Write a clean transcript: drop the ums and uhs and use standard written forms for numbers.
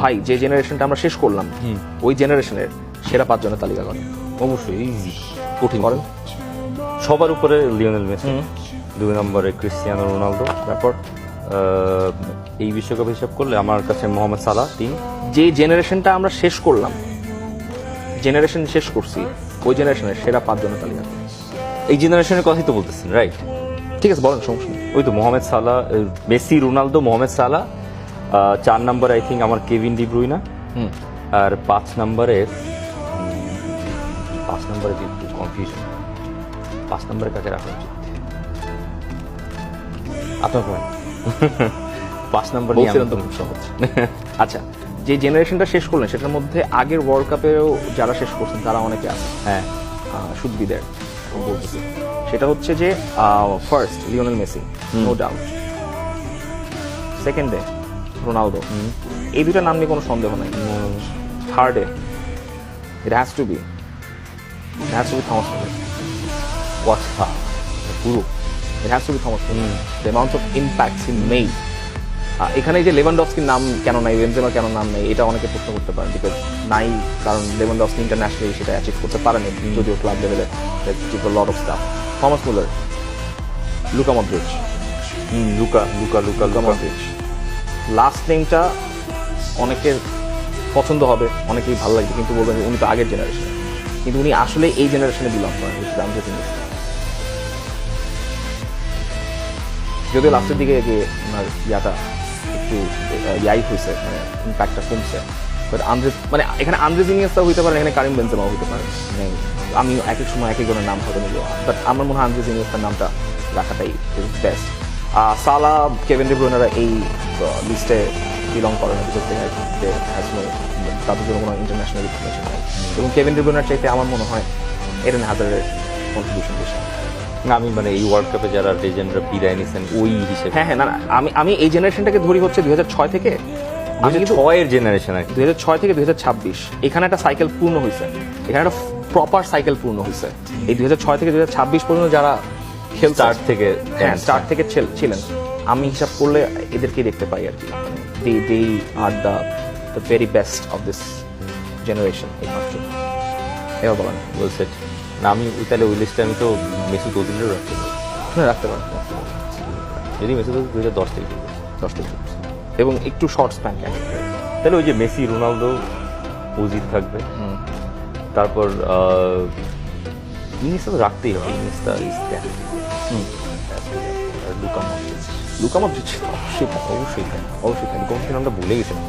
ভাই যে জেনারেশনটা আমরা শেষ করলাম ওই জেনারেশনের সেরা 5 জনের তালিকা করেন। অবশ্যই ইজি, কঠিন করেন। সবার উপরে লিওনেল মেসি, 2 নম্বরে ক্রিস্টিয়ানো রোনালদো, তারপর এই বিশ্বকাপ হিসাব করলে আমার কাছে মোহাম্মদ সালাহ 3। যে জেনারেশনটা আমরা শেষ করলাম, জেনারেশন শেষ করছি, ওই জেনারেশনের সেরা 5 জনের তালিকা করেন। এই জেনারেশনের কথাই তো বলতেছেন, রাইট? ঠিক আছে, বলেন, সমস্যা নেই। ওই তো মোহাম্মদ সালাহ, মেসি, রোনালদো, মোহাম্মদ সালাহ। 4 নম্বরে আই থিঙ্ক আমার কেভিন ডি ব্রুইনা। আর 5 নম্বরে কনফিউশন, 5 নম্বরে কাকে রাখা উচিত আপনার পয়েন্ট? 5 নম্বর বলছিলেন তো খুব সহজ। আচ্ছা, যে জেনারেশনটা শেষ করলেন সেটার মধ্যে আগের ওয়ার্ল্ড কাপেও যারা শেষ করছেন তারা অনেকে আছে। হ্যাঁ, শুড বি দেয়ার বলতেছি। সেটা হচ্ছে যে first Lionel Messi, no doubt. সেকেন্ডে রোনালদো, এই দুটা নাম নিয়ে কোনো সন্দেহ নাই। থার্ডে it has to be Thomas Muller. কথা পুরো It has to be Thomas Muller. The amount of impacts he made. এখানে যে লেভানডস্কির নাম কেন নাই, বেনজেমার কেন নাম নেই, এটা অনেকে প্রশ্ন করতে পারেন। বিকজ নাই, কারণ লেভানডস্কি ইন্টারন্যাশনালি সেটা অ্যাচিভ করতে পারেনি, যদিও ক্লাব লেভেলে lot of stuff. Thomas Muller, Luka Modric, Luka Modric. Last নেমটা অনেকের পছন্দ হবে, অনেকেই ভালো লাগবে, কিন্তু বলবেন যে উনি তো আগের জেনারেশনে, কিন্তু উনি আসলে এই জেনারেশনে বিলং করেন। যদিও লাস্টের দিকে গিয়ে ওনার ইয়াটা একটু হয়েছে, মানে ইম্প্যাক্টটা কমছে। বাট আন্দ্রেস, মানে এখানে আন্দ্রেস ইনিয়েস্তা হইতে পারে, এখানে কারিম বেনজেমাও হইতে পারে। মানে আমি এক এক সময় এক একজনের নাম হয়তো নিব, বাট আমার মনে হয় আন্দ্রেস ইনিয়েস্তার নামটা রাখাটাই বেস্ট। সালা, কেভিন ডি ব্রুইনারা এই লিস্টে বিলং করে না, বিকজ তাদের জন্য কোনো ইন্টারন্যাশনাল রিকগনিশন নাই। এবং কেভিন ডি ব্রুইনার চাইতে আমার মনে হয় এডেন হ্যাজার্ডের কন্ট্রিবিউশন বেশি। আমি মানে এই ওয়ার্ল্ড কাপে যারা লেজেন্ডরা বিদায় নিয়েছেন ওই হিসেবে, হ্যাঁ, না, আমি এই জেনারেশনটাকে ধরি হচ্ছে 2006 থেকে, 2006 জেনারেশন আর কি, 2006 থেকে 2026। এখানে একটা সাইকেল পূর্ণ হয়েছে, এখানে একটা প্রপার সাইকেল পূর্ণ হয়েছে। এই 2006 থেকে 2026 পর্যন্ত যারা স্টার্ট থেকে ছিলেন, আমি হিসাব করলে এদেরকেই দেখতে পাই আর কি। They are the very best of this generation. একমাত্র এবার বলেন, বলছে না, আমি তাহলে ওই লিস্টে আমি তো মেসুত ওজিলেরও রাখতে পারি। রাখতে পারেন, যদি মেসুত 2010 থেকে 10 থেকে, এবং একটু শর্ট স্প্যান ক্যান, তাহলে ওই যে মেসি, রোনালদো, ওজিল থাকবে। তারপর ইনিয়েস্তা তো রাখতেই হবে, ইনিয়েস্তা লুকা মদ্রিচ অবশ্যই থাকে। অবশ্যই গোলকিপার নামটা ভুলে গেছিলাম।